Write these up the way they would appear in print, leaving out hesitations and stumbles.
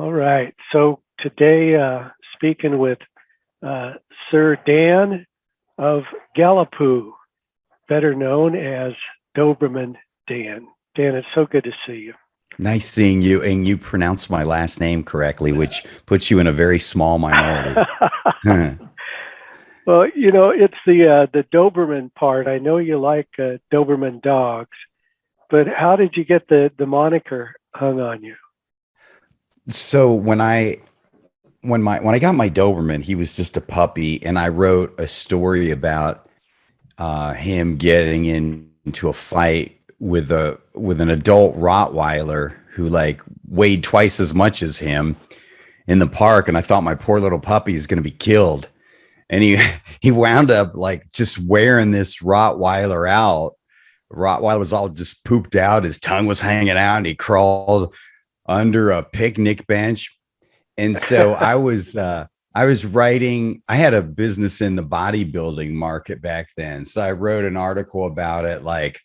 All right. So today, speaking with Sir Dan of Gallipool, better known as Doberman Dan. Dan, it's so good to see you. Nice seeing you, and you pronounced my last name correctly, which puts you in a very small minority. Well, it's the Doberman part. I know you like Doberman dogs, but how did you get the moniker hung on you? So when I got my Doberman, he was just a puppy, and I wrote a story about him getting into a fight with an adult Rottweiler who like weighed twice as much as him in the park, and I thought my poor little puppy is going to be killed. And he wound up like just wearing this Rottweiler out. Rottweiler was all just pooped out. His tongue was hanging out, and he crawled under a picnic bench. And so I was writing. I had a business in the bodybuilding market back then, so I wrote an article about it. Like,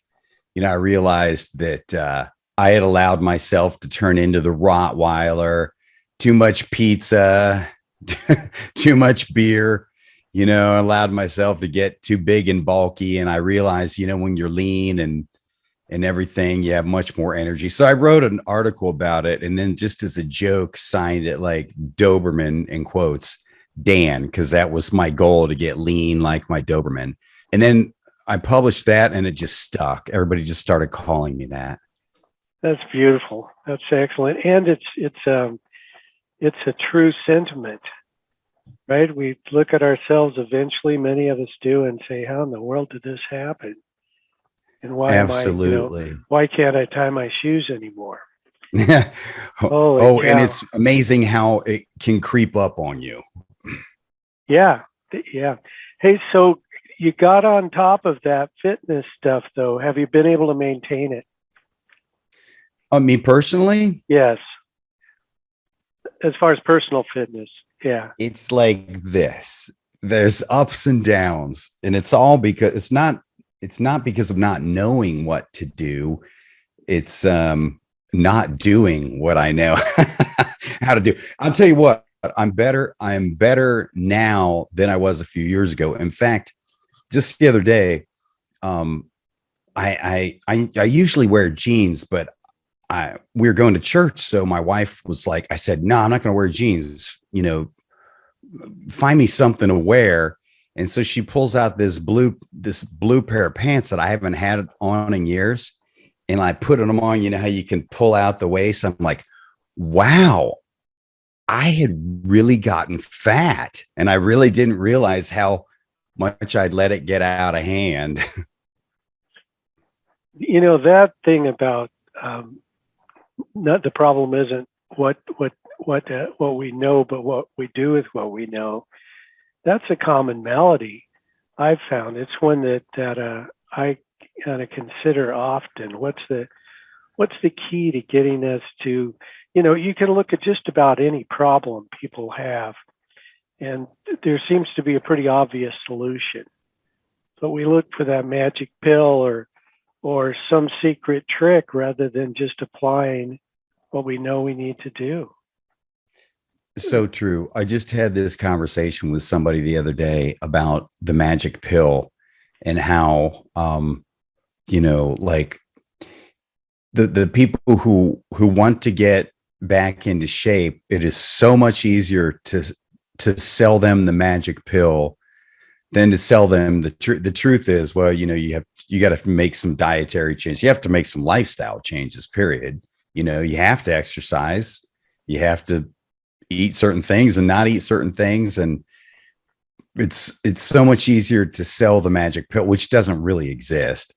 I realized that I had allowed myself to turn into the Rottweiler. Too much pizza, too much beer. Allowed myself to get too big and bulky. And I realized, when you're lean and everything, you have much more energy. So I wrote an article about it. And then just as a joke, signed it like Doberman in quotes, Dan, because that was my goal, to get lean like my Doberman. And then I published that, and it just stuck. Everybody just started calling me that. That's beautiful. That's excellent. And it's a true sentiment. Right? We look at ourselves eventually, many of us do, and say, how in the world did this happen? And why Absolutely. why can't I tie my shoes anymore? And it's amazing how it can creep up on you. Yeah. Yeah. Hey, so you got on top of that fitness stuff, though. Have you been able to maintain it? Me personally? Yes. As far as personal fitness. Yeah. It's like this. There's ups and downs, and it's all because it's not because of not knowing what to do. It's not doing what I know how to do. I'll tell you what, I'm better now than I was a few years ago. In fact, just the other day, I usually wear jeans, but we were going to church. So my wife was like, I said, no, I'm not going to wear jeans. Find me something to wear. And so she pulls out this blue pair of pants that I haven't had on in years. And I put them on, how you can pull out the waist. I'm like, wow, I had really gotten fat. And I really didn't realize how much I'd let it get out of hand. That thing about not the problem isn't what we know, but what we do with what we know. That's a common malady I've found. It's one that I kind of consider often. What's the key to getting us to, you can look at just about any problem people have, and there seems to be a pretty obvious solution. But we look for that magic pill or some secret trick rather than just applying what we know we need to do. So true. I just had this conversation with somebody the other day about the magic pill and how, like the people who want to get back into shape, it is so much easier to sell them the magic pill than to sell them the truth. The truth is, well, you got to make some dietary changes. You have to make some lifestyle changes, period. You have to exercise. You have to eat certain things and not eat certain things. And it's so much easier to sell the magic pill, which doesn't really exist,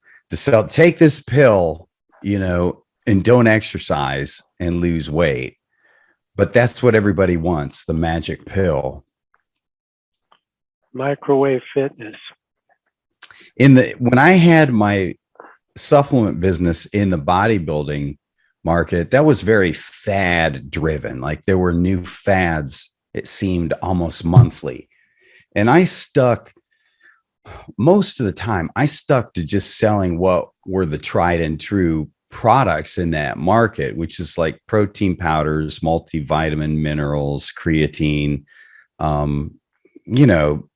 take this pill, and don't exercise and lose weight. But that's what everybody wants, the magic pill. Microwave fitness. When I had my supplement business in the bodybuilding market, that was very fad driven. Like there were new fads, it seemed almost monthly. And most of the time I stuck to just selling what were the tried and true products in that market, which is like protein powders, multivitamin, minerals, creatine, um, you know,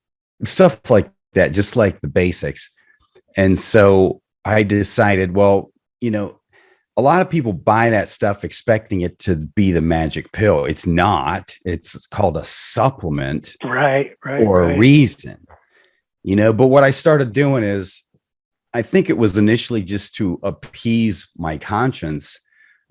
stuff like that, just like the basics. And so I decided, well, a lot of people buy that stuff expecting it to be the magic pill. It's not. It's called a supplement for a reason, but what I started doing is, I think it was initially just to appease my conscience.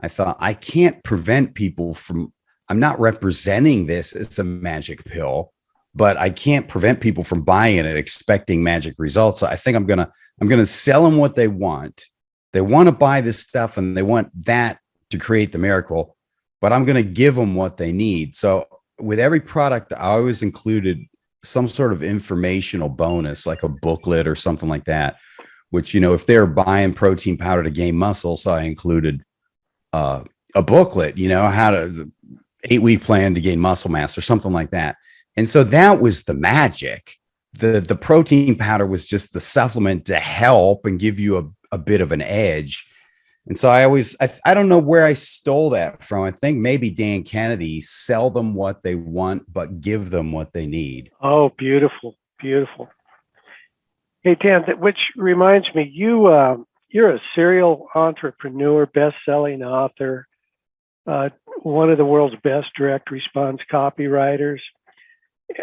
I thought, I can't prevent people from, I'm not representing this as a magic pill, but I can't prevent people from buying it expecting magic results. So I think I'm going to sell them what they want. They want to buy this stuff and they want that to create the miracle, but I'm going to give them what they need. So with every product, I always included some sort of informational bonus, like a booklet or something like that, which, if they're buying protein powder to gain muscle. So I included a booklet, how to 8-week plan to gain muscle mass or something like that. And so that was the magic. The protein powder was just the supplement to help and give you a bit of an edge. And so I don't know where I stole that from. I think maybe Dan Kennedy, sell them what they want, but give them what they need. Oh, beautiful, beautiful. Hey, Dan, which reminds me, you're a serial entrepreneur, best-selling author, one of the world's best direct response copywriters,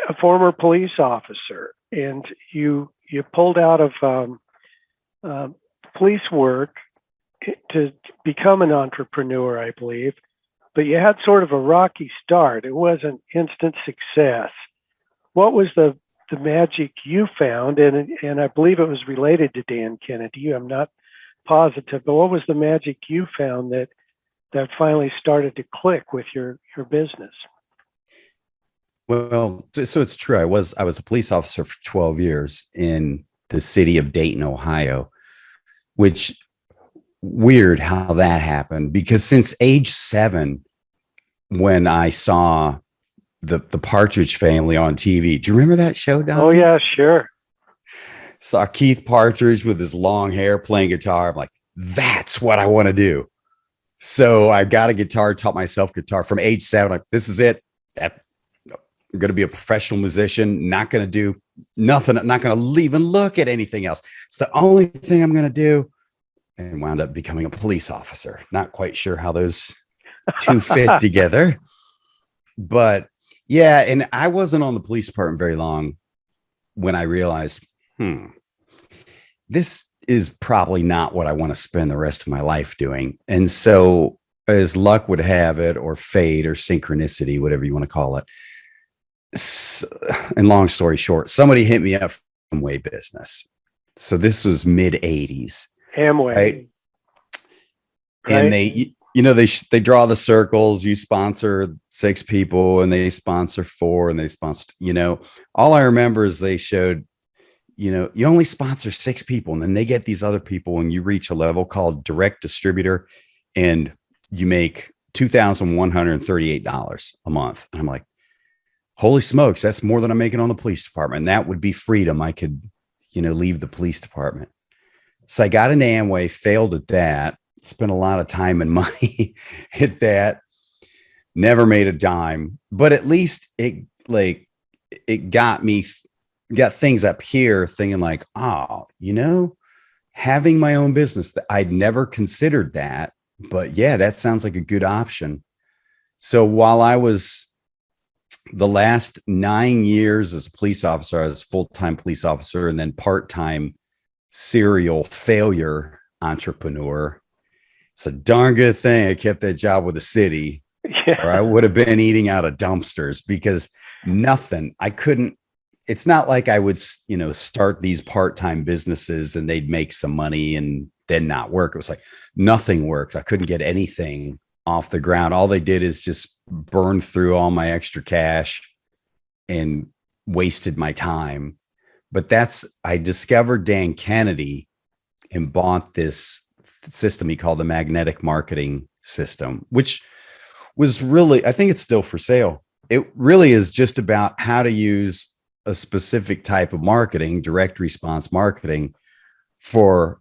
a former police officer, and you pulled out of police work to become an entrepreneur, I believe, but you had sort of a rocky start. It wasn't instant success. What was the magic you found? And I believe it was related to Dan Kennedy. I'm not positive, but what was the magic you found that finally started to click with your business? Well, so it's true. I was a police officer for 12 years in the city of Dayton, Ohio, which weird how that happened, because since age 7, when I saw the Partridge Family on TV, do you remember that show, Don? Oh yeah, sure. Saw Keith Partridge with his long hair playing guitar. I'm like, that's what I want to do. So I got a guitar, taught myself guitar from age 7. Like, this is it. I'm going to be a professional musician, not going to do nothing. I'm not going to even look at anything else. It's the only thing I'm going to do. And wound up becoming a police officer. Not quite sure how those two fit together. But yeah, and I wasn't on the police department very long when I realized, this is probably not what I want to spend the rest of my life doing. And so, as luck would have it, or fate, or synchronicity, whatever you want to call it, and long story short, somebody hit me up from Amway business. So this was mid 80s. Amway. Right? And they draw the circles. You sponsor 6 people and they sponsor 4 and they sponsor, all I remember is they showed, you only sponsor 6 people, and then they get these other people and you reach a level called direct distributor and you make $2,138 a month. And I'm like, holy smokes, that's more than I'm making on the police department. And that would be freedom. I could, leave the police department. So I got into Amway, failed at that, spent a lot of time and money at that, never made a dime, but at least it got things up here thinking like, having my own business, that I'd never considered that, but yeah, that sounds like a good option. So while I was the last 9 years as a police officer, I was full-time police officer and then part-time serial failure entrepreneur. It's a darn good thing I kept that job with the city, or I would have been eating out of dumpsters, because it's not like I would, start these part-time businesses and they'd make some money and then not work. It was like nothing worked. I couldn't get anything off the ground. All they did is just burn through all my extra cash and wasted my time. But I discovered Dan Kennedy and bought this system he called the magnetic marketing system, which was really, I think it's still for sale. It really is just about how to use a specific type of marketing, direct response marketing, for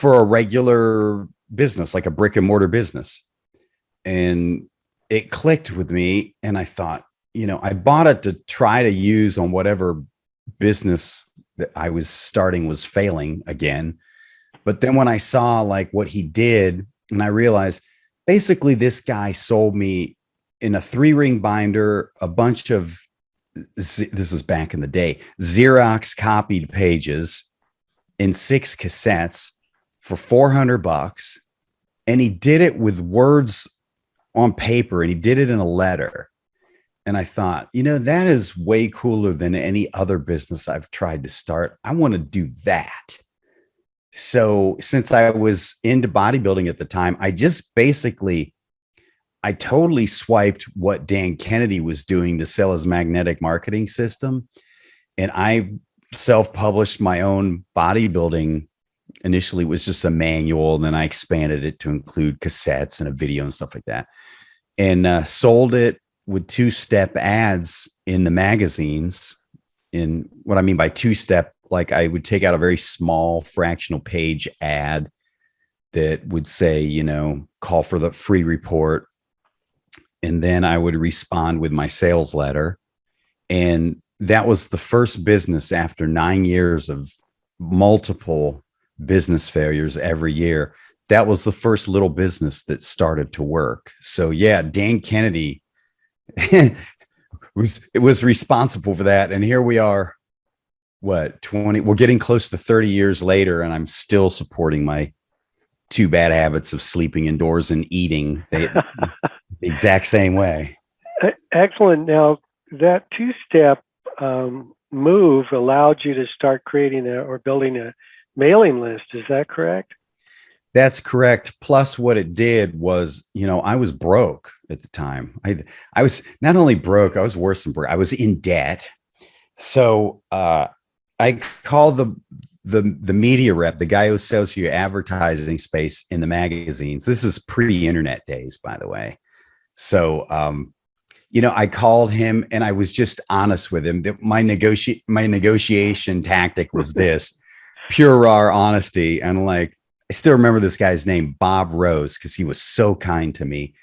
a regular business, like a brick and mortar business. And it clicked with me. And I thought, I bought it to try to use on whatever business that I was starting was failing again. But then when I saw like what he did, and I realized basically this guy sold me in a 3-ring binder, a bunch of, this is back in the day, Xerox copied pages in 6 cassettes for $400. And he did it with words on paper, and he did it in a letter. And I thought, that is way cooler than any other business I've tried to start. I want to do that. So since I was into bodybuilding at the time, I totally swiped what Dan Kennedy was doing to sell his magnetic marketing system. And I self-published my own bodybuilding. Initially, it was just a manual, and then I expanded it to include cassettes and a video and stuff like that. And sold it with 2-step ads in the magazines. In what I mean by 2-step, like I would take out a very small fractional page ad that would say, call for the free report. And then I would respond with my sales letter. And that was the first business after 9 years of multiple business failures every year. That was the first little business that started to work. So yeah, Dan Kennedy was responsible for that. And here we are, 20, we're getting close to 30 years later, and I'm still supporting my 2 bad habits of sleeping indoors and eating the exact same way. Excellent. Now, that 2-step move allowed you to start creating or building a mailing list. Is that correct? That's correct. Plus what it did was, I was broke at the time. I was not only broke, I was worse than broke. I was in debt. So I called the media rep, the guy who sells you advertising space in the magazines. This is pre-internet days, by the way. So, I called him, and I was just honest with him that my negotiation tactic was this pure raw honesty. And like, I still remember this guy's name, Bob Rose, because he was so kind to me.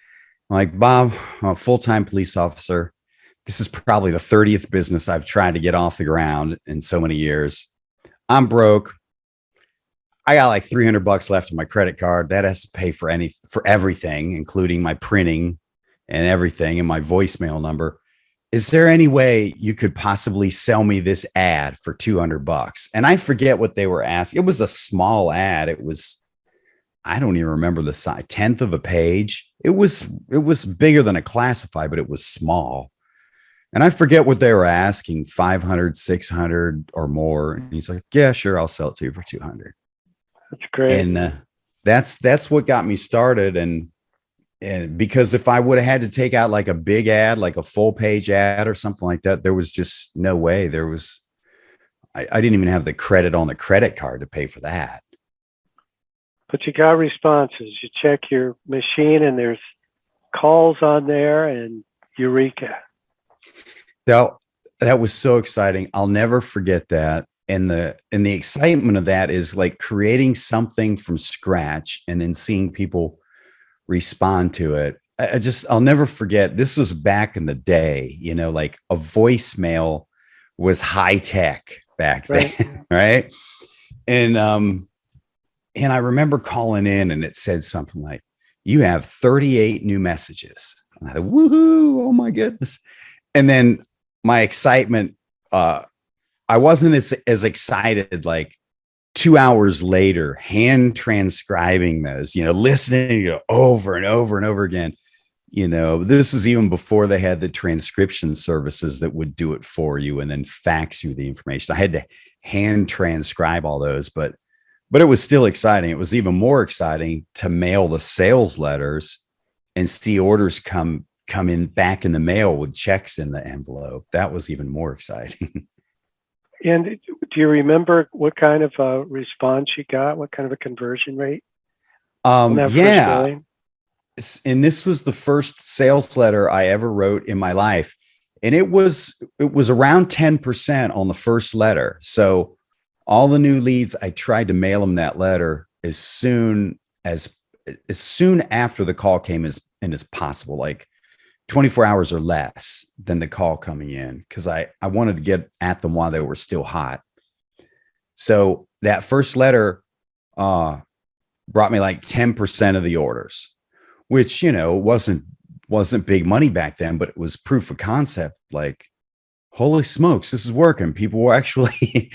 I'm like, Bob, I'm a full-time police officer. This is probably the 30th business I've tried to get off the ground in so many years. I'm broke. I got like $300 left on my credit card. That has to pay for everything, including my printing and everything, and my voicemail number. Is there any way you could possibly sell me this ad for $200? And I forget what they were asking. It was a small ad. It was, I don't even remember the size, 1/10 of a page. It was bigger than a classified, but it was small. And I forget what they were asking, 500, 600 or more. And he's like, yeah, sure, I'll sell it to you for 200. That's great. And that's what got me started. And because if I would have had to take out like a big ad, like a full page ad or something like that, there was just no way. I didn't even have the credit on the credit card to pay for that. But you got responses. You check your machine, and there's calls on there, and eureka. That was so exciting. I'll never forget that. And the excitement of that is like creating something from scratch and then seeing people respond to it. I'll never forget. This was back in the day, like a voicemail was high tech back then. Right. And I remember calling in, and it said something like, you have 38 new messages. And I thought, woohoo, oh my goodness. And then my excitement, I wasn't as excited like 2 hours later, hand transcribing those, listening over and over and over again. This is even before they had the transcription services that would do it for you and then fax you the information. I had to hand transcribe all those, but it was still exciting. It was even more exciting to mail the sales letters and see orders come in back in the mail with checks in the envelope. That was even more exciting. And do you remember what kind of a response you got? What kind of a conversion rate? Yeah. And this was the first sales letter I ever wrote in my life. And it was around 10% on the first letter. So all the new leads, I tried to mail them that letter as soon as as soon after the call came as possible, like 24 hours or less than the call coming in, because I wanted to get at them while they were still hot. So that first letter brought me like 10% of the orders, which, wasn't big money back then, but it was proof of concept. Like, holy smokes, this is working. People will actually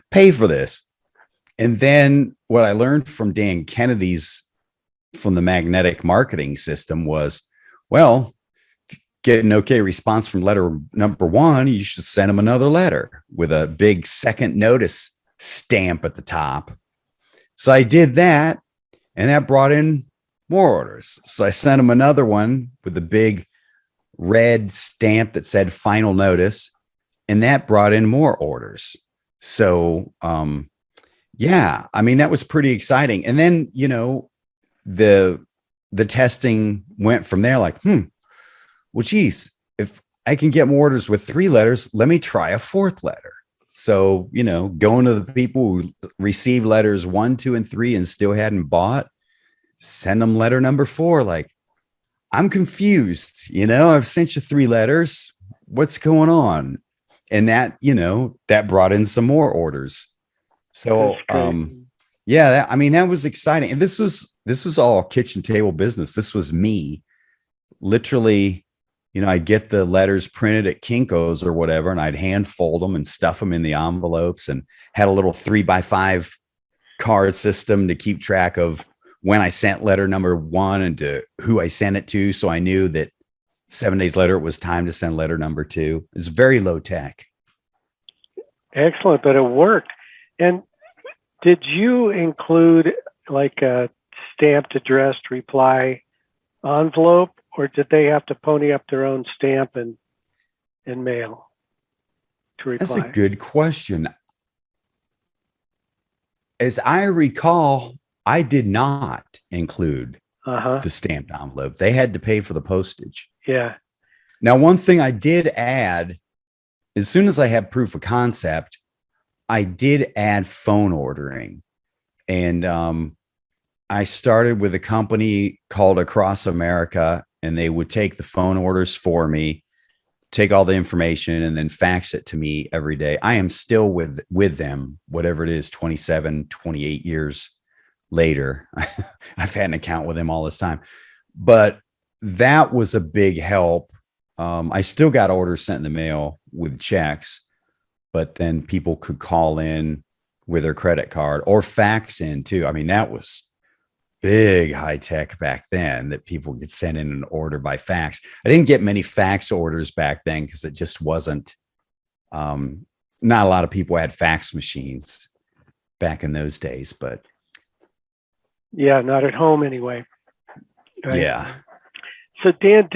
pay for this. And then what I learned from Dan Kennedy's from the magnetic marketing system was, well, get an okay response from letter number one, you should send them another letter with a big second notice stamp at the top. So I did that, and that brought in more orders. So I sent them another one with a big red stamp that said final notice, and that brought in more orders. So, yeah, I mean, that was pretty exciting. And then, the testing went from there, like, well, geez, if I can get more orders with 3 letters, let me try a 4th letter. So, going to the people who received letters 1, 2, and 3 and still hadn't bought, send them letter number 4. Like, I'm confused, I've sent you 3 letters. What's going on? And that, that brought in some more orders. So, yeah, that was exciting. And this was all kitchen table business. This was me literally, I get the letters printed at Kinko's or whatever, and I'd hand fold them and stuff them in the envelopes, and had a little 3x5 card system to keep track of when I sent letter number 1 and to who I sent it to. So I knew that 7 days later, it was time to send letter number 2. It's very low tech. Excellent, but it worked. And did you include like a stamped addressed reply envelope, or did they have to pony up their own stamp and mail to reply? That's a good question. As I recall, I did not include the stamped envelope. They had to pay for the postage. Yeah. Now, one thing I did add, as soon as I had proof of concept, I did add phone ordering. And I started with a company called Across America, and they would take the phone orders for me, take all the information, and then fax it to me every day. I am still with them, whatever it is, 27, 28 years later. I've had an account with them all this time. But that was a big help. I still got orders sent in the mail with checks, but then people could call in with their credit card or fax in too. I mean, that was big high tech back then, that people could send in an order by fax. I didn't get many fax orders back then because it just wasn't, not a lot of people had fax machines back in those days, but yeah, not at home anyway. Right? Yeah. So Dan,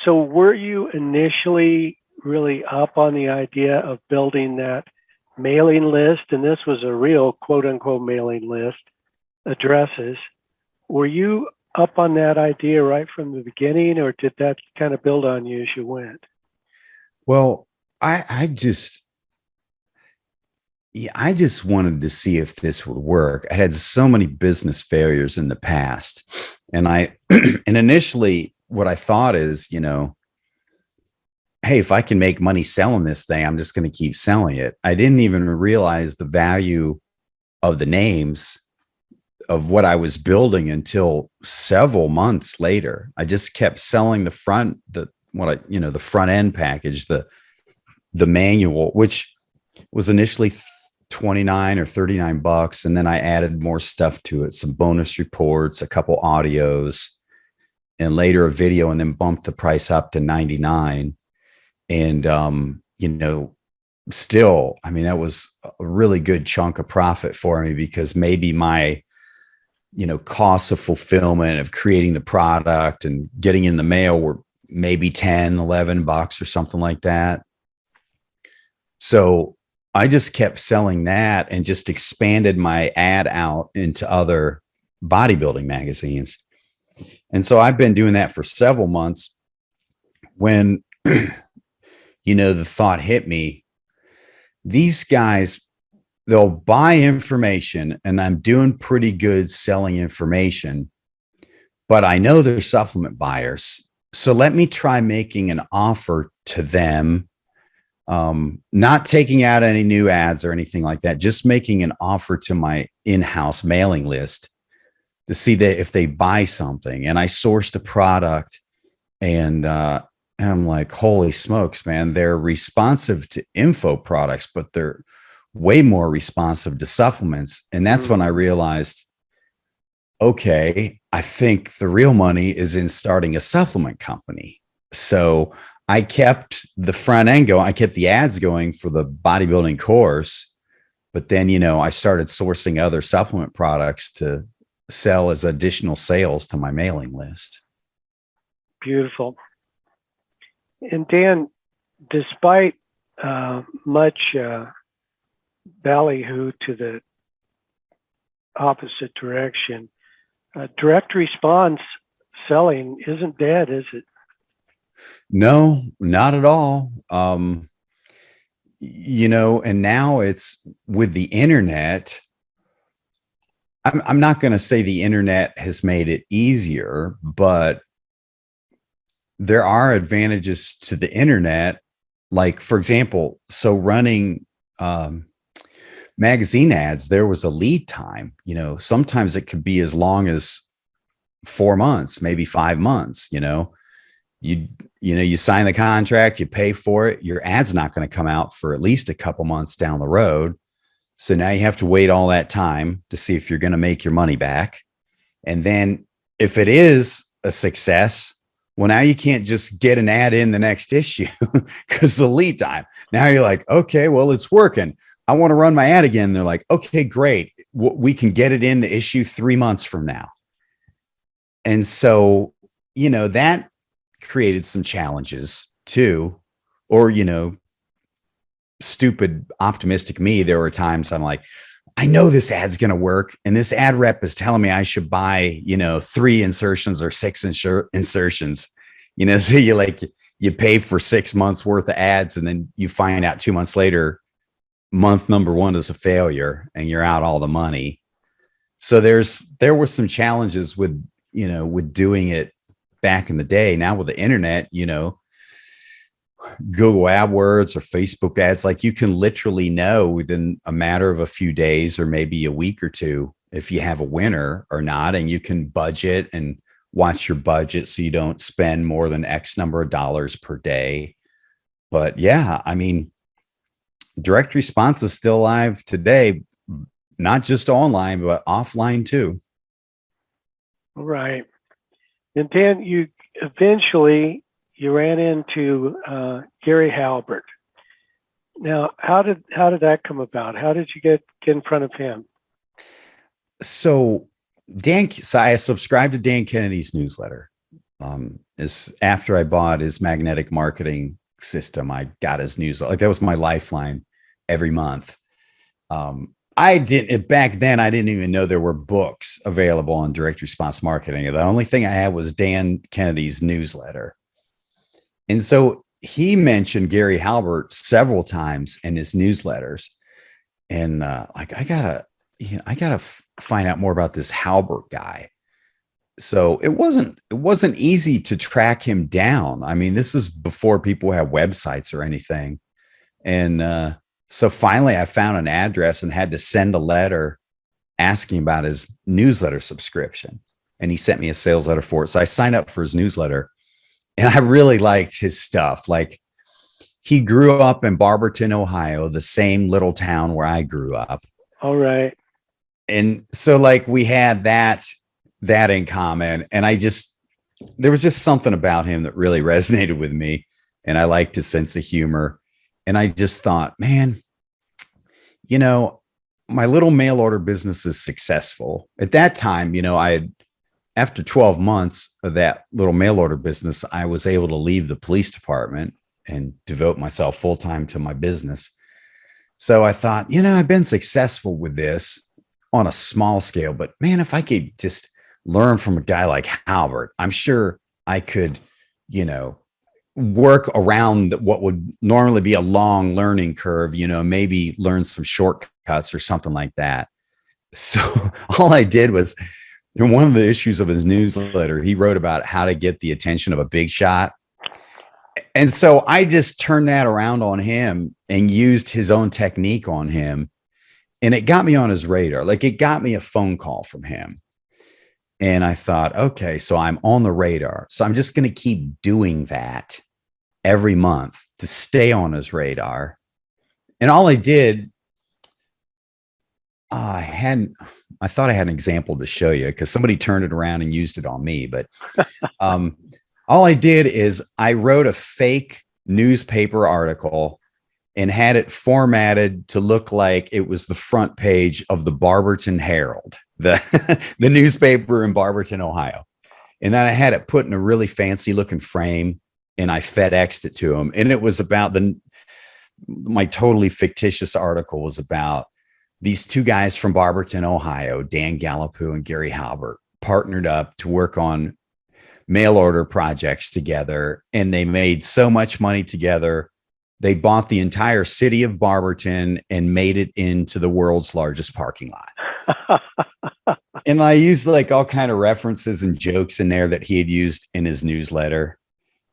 were you initially really up on the idea of building that mailing list? And this was a real quote unquote mailing list, addresses. Were you up on that idea right from the beginning, or did that kind of build on you as you went? Well, I just wanted to see if this would work. I had so many business failures in the past. And and initially what I thought is, hey, if I can make money selling this thing, I'm just going to keep selling it. I didn't even realize the value of the names of what I was building until several months later. I just kept selling the front end package, the manual, which was initially $29 or $39. And then I added more stuff to it, some bonus reports, a couple audios, and later a video, and then bumped the price up to $99. And, still, I mean, that was a really good chunk of profit for me, because maybe my, costs of fulfillment of creating the product and getting in the mail were maybe $10, $11 or something like that. So I just kept selling that and just expanded my ad out into other bodybuilding magazines. And so I've been doing that for several months when, the thought hit me, these guys, they'll buy information, and I'm doing pretty good selling information, but I know they're supplement buyers. So let me try making an offer to them, not taking out any new ads or anything like that, just making an offer to my in-house mailing list to see that if they buy something. And I sourced a product, and I'm like, holy smokes, man, they're responsive to info products, but they're way more responsive to supplements. And that's when I realized, okay, I think the real money is in starting a supplement company. So I kept the front end going. I kept the ads going for the bodybuilding course, but then, I started sourcing other supplement products to sell as additional sales to my mailing list. Beautiful. And Dan, despite much ballyhoo to the opposite direction, direct response selling isn't dead, is it? No, not at all. And now it's with the internet. I'm not going to say the internet has made it easier, but there are advantages to the internet. Like, for example, so running magazine ads, there was a lead time. Sometimes it could be as long as 4 months, maybe 5 months. You sign the contract, you pay for it. Your ad's not going to come out for at least a couple months down the road. So now you have to wait all that time to see if you're going to make your money back. And then if it is a success, well, now you can't just get an ad in the next issue because the lead time. Now you're like, okay, well, it's working. I want to run my ad again. They're like, okay, great. We can get it in the issue 3 months from now. And so, that created some challenges too. Or, stupid, optimistic me, there were times I'm like, I know this ad's going to work. And this ad rep is telling me I should buy, 3 insertions or 6 insertions, so you pay for 6 months worth of ads. And then you find out 2 months later, month number 1 is a failure and you're out all the money. So there were some challenges with doing it back in the day. Now with the internet, Google AdWords or Facebook ads, like you can literally know within a matter of a few days or maybe a week or two if you have a winner or not, and you can budget and watch your budget so you don't spend more than X number of dollars per day. But yeah, I mean, direct response is still alive today, not just online, but offline too. Right. And Dan, you ran into Gary Halbert. Now, how did that come about? How did you get in front of him? So I subscribed to Dan Kennedy's newsletter. Is after I bought his magnetic marketing system, I got his newsletter. Like that was my lifeline every month. Back then, I didn't even know there were books available on direct response marketing. The only thing I had was Dan Kennedy's newsletter. And so he mentioned Gary Halbert several times in his newsletters. And I gotta find out more about this Halbert guy. So it wasn't easy to track him down. I mean, this is before people had websites or anything. And so finally I found an address and had to send a letter asking about his newsletter subscription. And he sent me a sales letter for it. So I signed up for his newsletter. And I really liked his stuff. Like he grew up in Barberton, Ohio, the same little town where I grew up. All right. And so we had that in common. And there was just something about him that really resonated with me. And I liked his sense of humor. And I just thought, man, my little mail order business is successful. At that time, after 12 months of that little mail order business, I was able to leave the police department and devote myself full time to my business. So I thought, I've been successful with this on a small scale, but man, if I could just learn from a guy like Halbert, I'm sure I could, work around what would normally be a long learning curve, maybe learn some shortcuts or something like that. So all I did was, in one of the issues of his newsletter, he wrote about how to get the attention of a big shot. And so I just turned that around on him and used his own technique on him. And it got me on his radar. Like, it got me a phone call from him. And I thought, okay, so I'm on the radar. So I'm just going to keep doing that every month to stay on his radar. And all I did, I thought I had an example to show you because somebody turned it around and used it on me. But all I did is I wrote a fake newspaper article and had it formatted to look like it was the front page of the Barberton Herald, the newspaper in Barberton, Ohio. And then I had it put in a really fancy looking frame, and I FedExed it to him. And it was about my totally fictitious article was about these two guys from Barberton, Ohio, Dan Gallipo and Gary Halbert, partnered up to work on mail order projects together. And they made so much money together. They bought the entire city of Barberton and made it into the world's largest parking lot. And I used like all kind of references and jokes in there that he had used in his newsletter.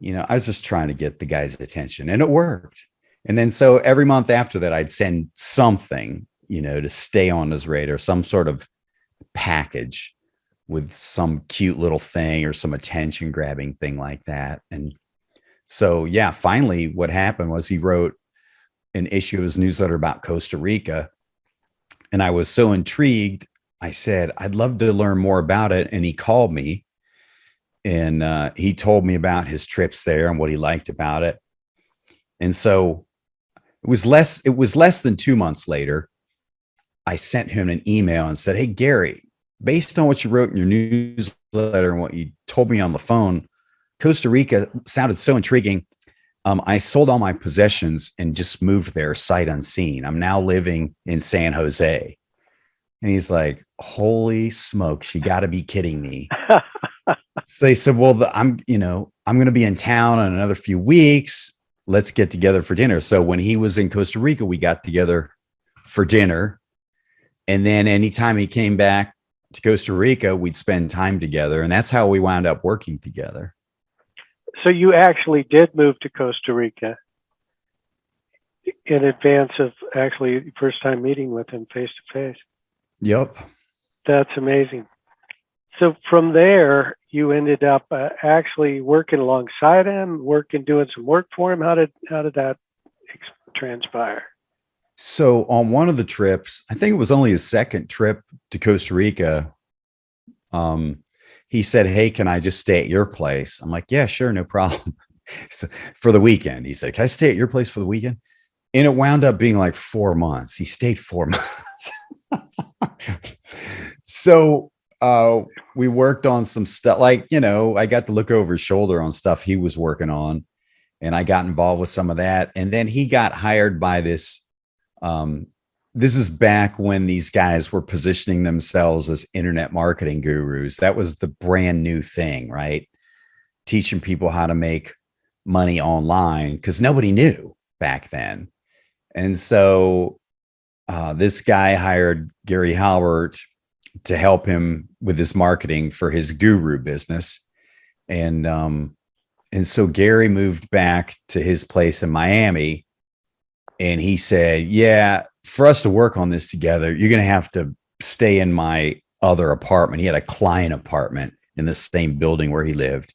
I was just trying to get the guy's attention, and it worked. And then so every month after that, I'd send something, to stay on his radar, some sort of package with some cute little thing or some attention grabbing thing like that. And so, yeah, finally what happened was he wrote an issue of his newsletter about Costa Rica. And I was so intrigued. I said, I'd love to learn more about it. And he called me and he told me about his trips there and what he liked about it. And so it was less than 2 months later, I sent him an email and said, hey, Gary, based on what you wrote in your newsletter and what you told me on the phone, Costa Rica sounded so intriguing. I sold all my possessions and just moved there sight unseen. I'm now living in San Jose. And he's like, holy smokes, you got to be kidding me. So they said, well, I'm going to be in town in another few weeks. Let's get together for dinner. So when he was in Costa Rica, we got together for dinner. And then anytime he came back to Costa Rica, we'd spend time together. And that's how we wound up working together. So you actually did move to Costa Rica in advance of actually first time meeting with him face to face. Yep. That's amazing. So from there, you ended up actually working alongside him, doing some work for him. How did that transpire? So on one of the trips, I think it was only his second trip to Costa Rica, he said, hey, can I just stay at your place? I'm like, yeah, sure, no problem. So, for the weekend. He said, can I stay at your place for the weekend? And it wound up being like 4 months. He stayed 4 months. So we worked on some stuff, like, I got to look over his shoulder on stuff he was working on, and I got involved with some of that. And then he got hired by this. This is back when these guys were positioning themselves as internet marketing gurus. That was the brand new thing, right? Teaching people how to make money online because nobody knew back then. And so this guy hired Gary Halbert to help him with his marketing for his guru business. And so Gary moved back to his place in Miami. And he said, yeah, for us to work on this together, you're going to have to stay in my other apartment. He had a client apartment in the same building where he lived.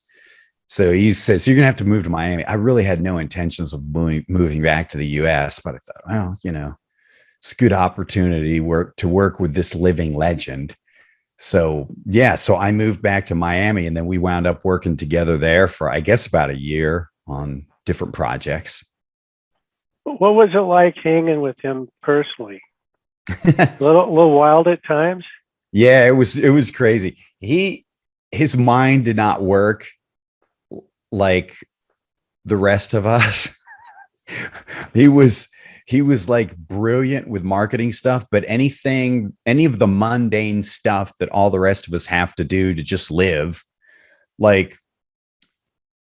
So he says, you're going to have to move to Miami. I really had no intentions of moving back to the US, but I thought, well, it's a good opportunity to work with this living legend. So, yeah, so I moved back to Miami, and then we wound up working together there for, I guess, about a year on different projects. What was it like hanging with him personally? A little wild at times? Yeah, it was crazy. His mind did not work like the rest of us. He was like brilliant with marketing stuff, but any of the mundane stuff that all the rest of us have to do to just live, like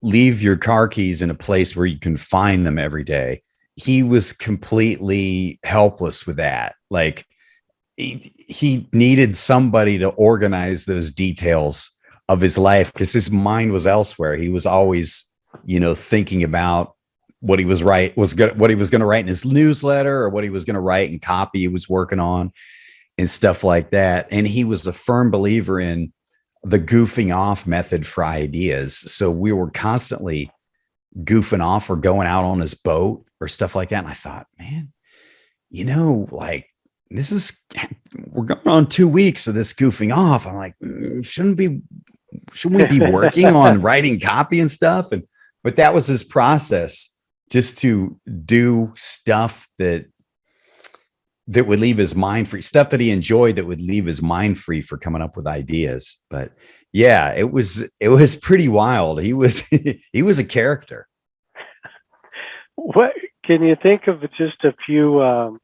leave your car keys in a place where you can find them every day. He was completely helpless with that. Like he needed somebody to organize those details of his life because his mind was elsewhere. He was always, thinking about what he was what he was going to write in his newsletter or what he was going to write in copy he was working on and stuff like that. And he was a firm believer in the goofing off method for ideas. So we were constantly goofing off or going out on his boat or stuff like that. And I thought, man, like we're going on 2 weeks of this goofing off. I'm like, shouldn't we be working on writing copy and stuff? But that was his process, just to do stuff that would leave his mind free, stuff that he enjoyed that would leave his mind free for coming up with ideas. But yeah, it was pretty wild. He was he was a character. What can you think of just a few of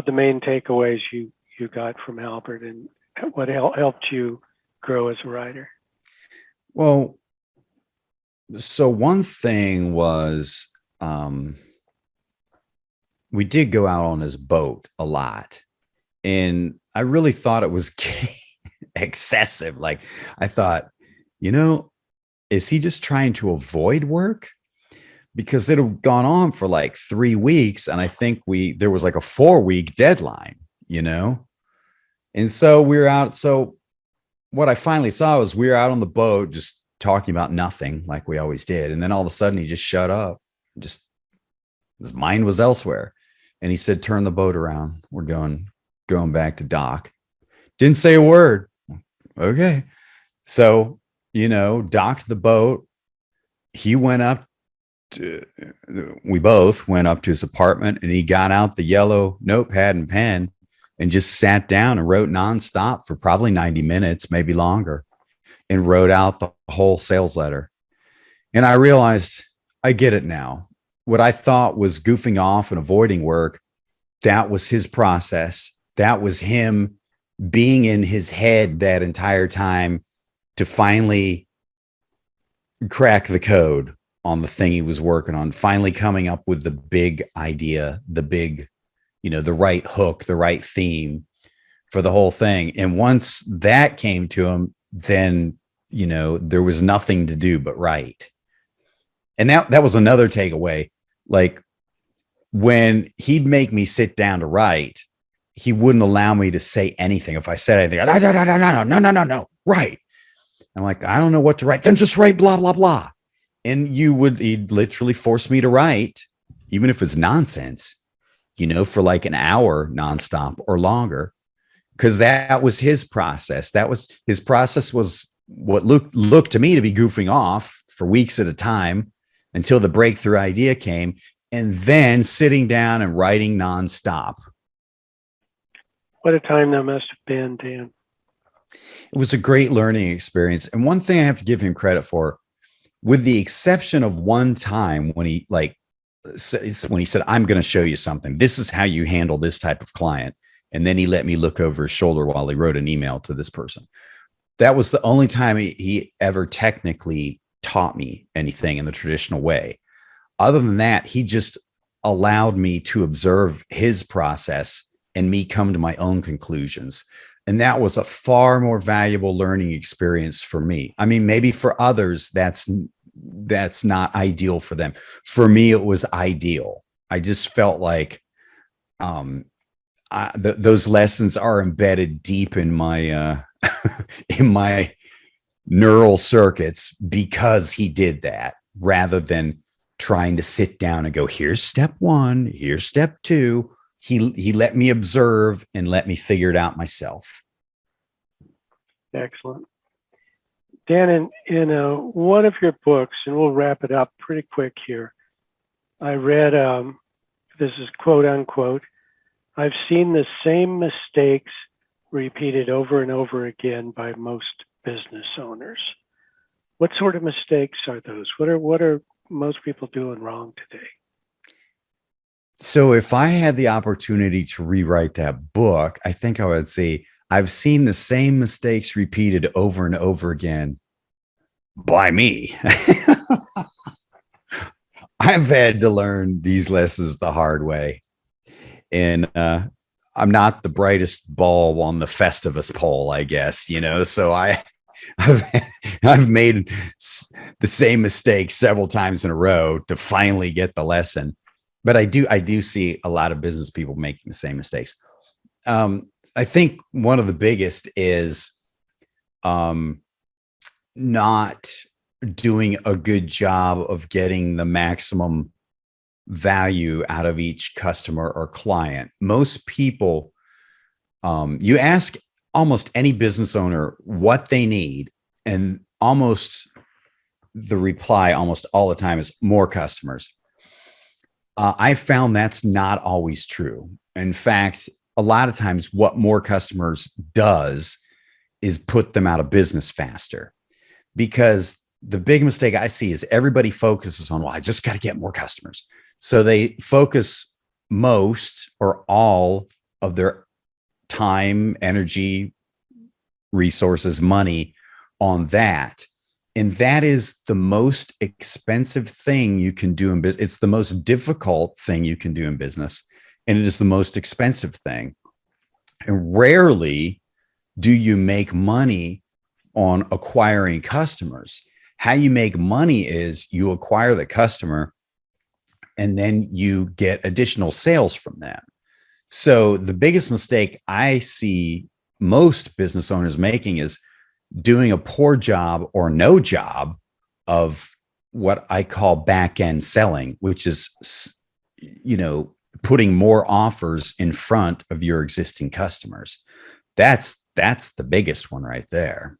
the main takeaways you got from Halbert, and what helped you grow as a writer? Well, so one thing was we did go out on his boat a lot, and I really thought it was excessive. Like I thought, is he just trying to avoid work? Because it had gone on for like 3 weeks. And I think there was like a 4-week deadline, and so we were out. So what I finally saw was we were out on the boat, just talking about nothing like we always did. And then all of a sudden he just shut up, just his mind was elsewhere. And he said, turn the boat around. We're going back to dock. Didn't say a word. Okay. So, docked the boat. We both went up to his apartment, and he got out the yellow notepad and pen and just sat down and wrote nonstop for probably 90 minutes, maybe longer, and wrote out the whole sales letter. And I realized I get it now. What I thought was goofing off and avoiding work, that was his process. That was him being in his head that entire time to finally crack the code on the thing he was working on, finally coming up with the big idea, the big, the right hook, the right theme for the whole thing. And once that came to him, then, there was nothing to do but write. And that was another takeaway. Like when he'd make me sit down to write, he wouldn't allow me to say anything. If I said anything, no, write. I'm like, I don't know what to write. Then just write blah, blah, blah. And he'd literally force me to write, even if it's nonsense, for like an hour nonstop or longer, because that was his process. His process was what looked to me to be goofing off for weeks at a time until the breakthrough idea came, and then sitting down and writing nonstop. What a time that must have been, Dan. It was a great learning experience. And one thing I have to give him credit for, with the exception of one time when he said, I'm going to show you something. This is how you handle this type of client. And then he let me look over his shoulder while he wrote an email to this person. That was the only time he ever technically taught me anything in the traditional way. Other than that, he just allowed me to observe his process and me come to my own conclusions. And that was a far more valuable learning experience for me. I mean, maybe for others, that's not ideal for them. For me, it was ideal. I just felt like those lessons are embedded deep in my in my neural circuits because he did that, rather than trying to sit down and go, here's step 1, here's step 2. He let me observe and let me figure it out myself. Excellent. Dan, in one of your books, and we'll wrap it up pretty quick here, I read, this is quote unquote, I've seen the same mistakes repeated over and over again by most business owners. What sort of mistakes are those? What are most people doing wrong today? So if I had the opportunity to rewrite that book, I think I would say I've seen the same mistakes repeated over and over again by me. I've had to learn these lessons the hard way. And I'm not the brightest bulb on the Festivus pole, I guess, so I've, I've made the same mistake several times in a row to finally get the lesson. But I do see a lot of business people making the same mistakes. I think one of the biggest is not doing a good job of getting the maximum value out of each customer or client. Most people, you ask almost any business owner what they need, and almost the reply almost all the time is more customers. I found that's not always true. In fact, a lot of times what more customers does is put them out of business faster, because the big mistake I see is everybody focuses on, well, I just got to get more customers. So they focus most or all of their time, energy, resources, money on that. And that is the most expensive thing you can do in business. It's the most difficult thing you can do in business. And it is the most expensive thing. And rarely do you make money on acquiring customers. How you make money is you acquire the customer and then you get additional sales from them. So the biggest mistake I see most business owners making is doing a poor job or no job of what I call back end selling, which is, putting more offers in front of your existing customers. That's the biggest one right there.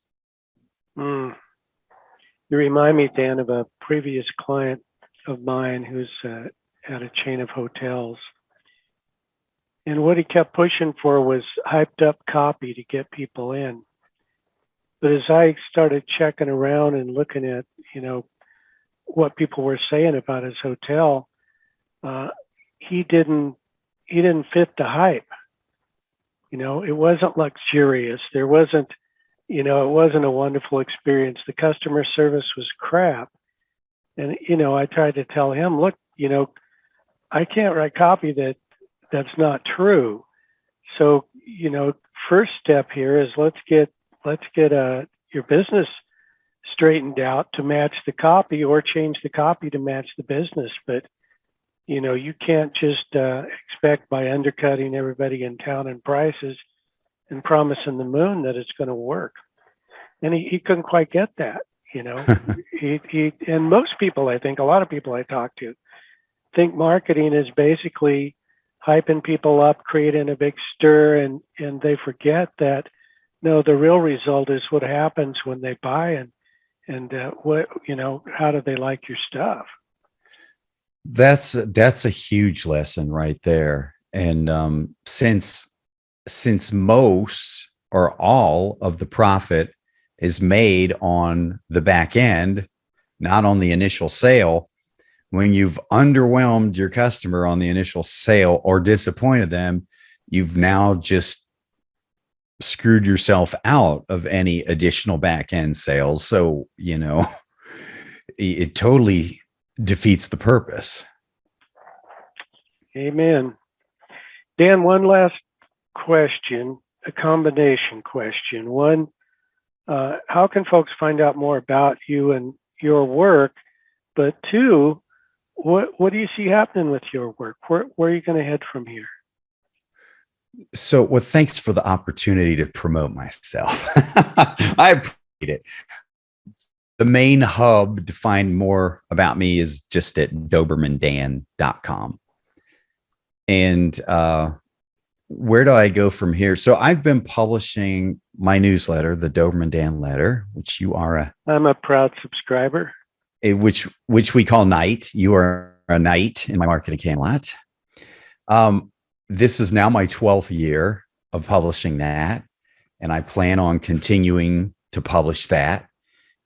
You remind me, Dan, of a previous client of mine who's at a chain of hotels. And what he kept pushing for was hyped up copy to get people in. But as I started checking around and looking at, what people were saying about his hotel, he didn't fit the hype. It wasn't luxurious. There wasn't, it wasn't a wonderful experience. The customer service was crap. And, I tried to tell him, look, I can't write copy that's not true. So, first step here is let's get your business straightened out to match the copy, or change the copy to match the business. But, you can't just expect by undercutting everybody in town in prices and promising the moon that it's going to work. And he couldn't quite get that, he and most people, I think, a lot of people I talk to think marketing is basically hyping people up, creating a big stir, and they forget that, no, the real result is what happens when they buy, and what, how do they like your stuff? That's a huge lesson right there. And since most or all of the profit is made on the back end, not on the initial sale, when you've underwhelmed your customer on the initial sale or disappointed them, you've now just screwed yourself out of any additional back end sales. So, it totally defeats the purpose. Amen. Dan, one last question, a combination question. One, how can folks find out more about you and your work? But two, what do you see happening with your work? Where are you going to head from here? So, well, thanks for the opportunity to promote myself. I appreciate it. The main hub to find more about me is just at dobermandan.com. And where do I go from here? So I've been publishing my newsletter, the Doberman Dan letter, which you are I'm a proud subscriber. Which we call Knight. You are a Knight in my marketing Camelot. This is now my 12th year of publishing that, and I plan on continuing to publish that.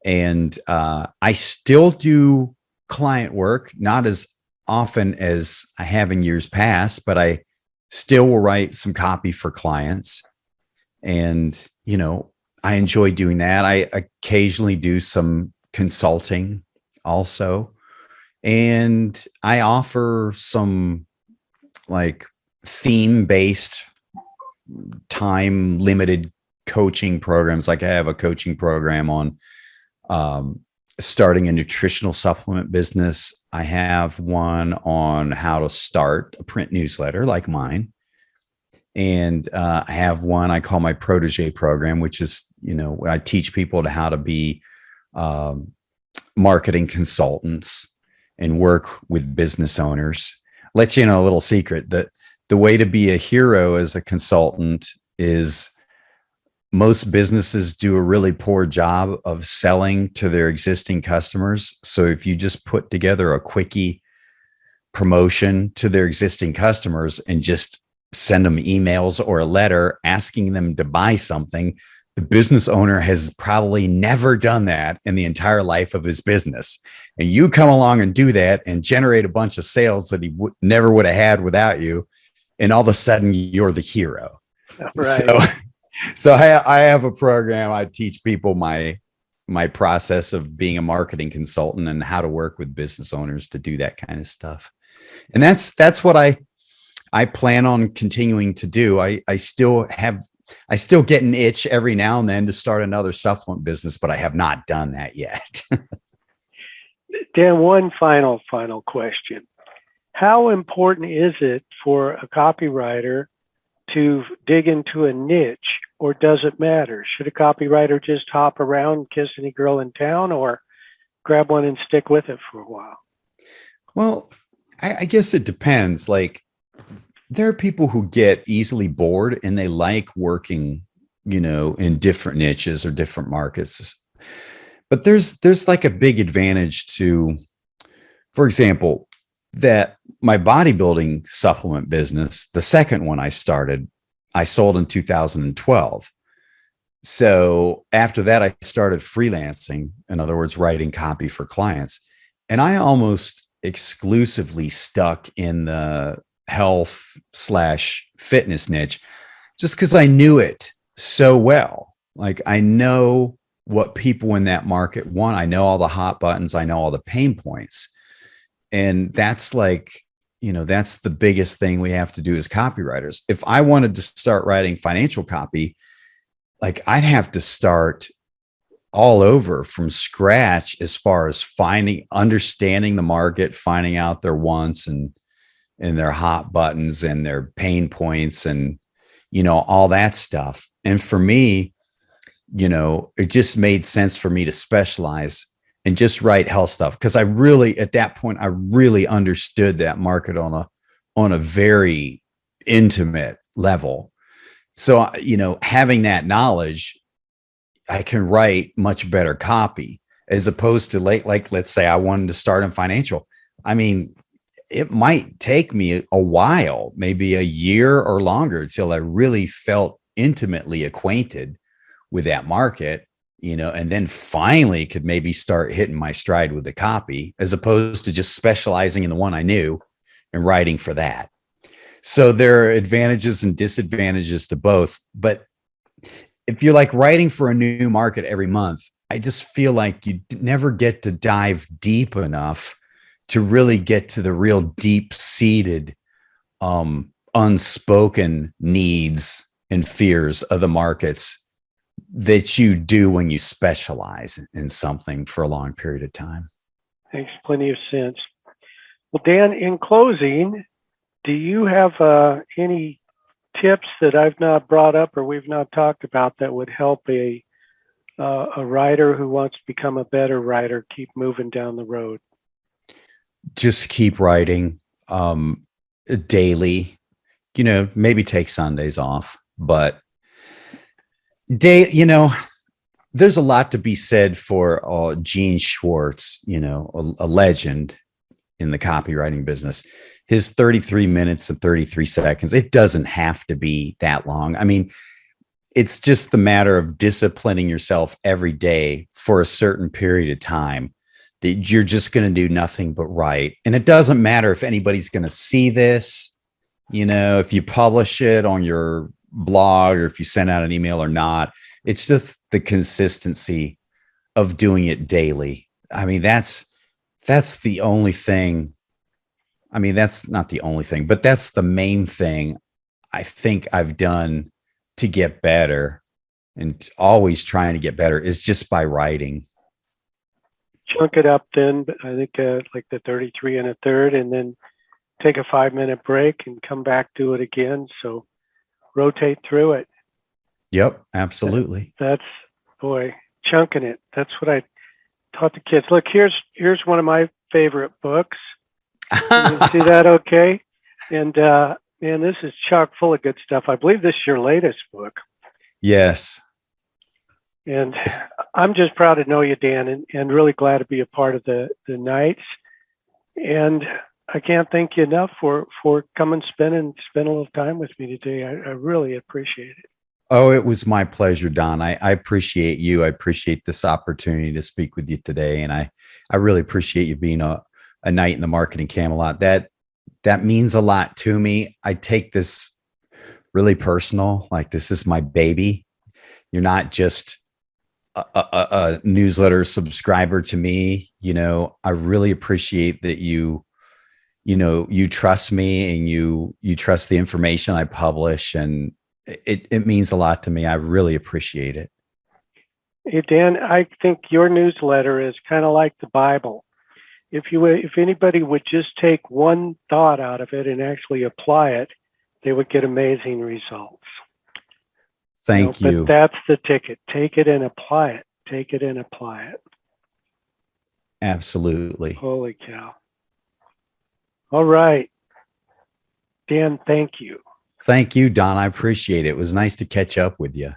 And I still do client work, not as often as I have in years past, but I still will write some copy for clients. And, I enjoy doing that. I occasionally do some consulting also. And I offer some like theme-based, time limited coaching programs. Like I have a coaching program on starting a nutritional supplement business. I have one on how to start a print newsletter like mine. And I have one I call my protege program, which is, I teach people to how to be marketing consultants and work with business owners. Let you know a little secret that the way to be a hero as a consultant is most businesses do a really poor job of selling to their existing customers. So if you just put together a quickie promotion to their existing customers and just send them emails or a letter asking them to buy something, the business owner has probably never done that in the entire life of his business. And you come along and do that and generate a bunch of sales that he never would have had without you. And all of a sudden you're the hero. Right. So I have a program. I teach people my process of being a marketing consultant and how to work with business owners to do that kind of stuff. And that's what I plan on continuing to do. I still get an itch every now and then to start another supplement business, but I have not done that yet. Dan, one final question. How important is it for a copywriter to dig into a niche, or does it matter? Should a copywriter just hop around, kiss any girl in town, or grab one and stick with it for a while? Well, I guess it depends. Like, there are people who get easily bored and they like working, in different niches or different markets. But there's like a big advantage to, for example, that my bodybuilding supplement business, the second one I started, I sold in 2012. So after that, I started freelancing, in other words, writing copy for clients. And I almost exclusively stuck in the health/fitness niche just because I knew it so well. Like, I know what people in that market want. I know all the hot buttons. I know all the pain points. And that's like, that's the biggest thing we have to do as copywriters. If I wanted to start writing financial copy, like, I'd have to start all over from scratch as far as understanding the market, finding out their wants and their hot buttons and their pain points and, all that stuff. And for me, it just made sense for me to specialize and just write health stuff. Cause at that point, I really understood that market on a very intimate level. So, having that knowledge, I can write much better copy as opposed to like, let's say I wanted to start in financial. I mean, it might take me a while, maybe a year or longer, till I really felt intimately acquainted with that market, and then finally could maybe start hitting my stride with the copy, as opposed to just specializing in the one I knew and writing for that. So there are advantages and disadvantages to both. But if you're like writing for a new market every month, I just feel like you never get to dive deep enough to really get to the real deep-seated, unspoken needs and fears of the markets that you do when you specialize in something for a long period of time. Makes plenty of sense. Well, Dan, in closing, do you have any tips that I've not brought up or we've not talked about that would help a writer who wants to become a better writer keep moving down the road? Just keep writing daily, maybe take Sundays off, but there's a lot to be said for Gene Schwartz, a legend in the copywriting business. His 33 minutes and 33 seconds, it doesn't have to be that long. I mean, it's just the matter of disciplining yourself every day for a certain period of time that you're just going to do nothing but write. And it doesn't matter if anybody's going to see this, if you publish it on your blog or if you send out an email or not. It's just the consistency of doing it daily I mean, that's the only thing. I mean, that's not the only thing, but that's the main thing I think I've done to get better, and always trying to get better, is just by writing. Chunk it up then, I think like the 33 and a third, and then take a 5-minute break and come back, do it again. So rotate through it. Yep, absolutely. That's, boy, chunking it. That's what I taught the kids. Look, here's one of my favorite books. You see that okay? And man, this is chock full of good stuff. I believe this is your latest book. Yes. And I'm just proud to know you, Dan, and really glad to be a part of the nights. And I can't thank you enough for coming, spend a little time with me today. I really appreciate it. Oh, it was my pleasure, Don. I appreciate you. I appreciate this opportunity to speak with you today. And I really appreciate you being a night in the marketing Camelot. That means a lot to me. I take this really personal. Like, this is my baby. You're not just a newsletter subscriber to me. I really appreciate that you trust me, and you trust the information I publish, and it means a lot to me. I really appreciate it. Hey, Dan, I think your newsletter is kind of like the Bible. If anybody would just take one thought out of it and actually apply it, they would get amazing results. Thank you. But that's the ticket. Take it and apply it. Take it and apply it. Absolutely. Holy cow. All right. Dan, thank you. Thank you, Don. I appreciate it. It was nice to catch up with you.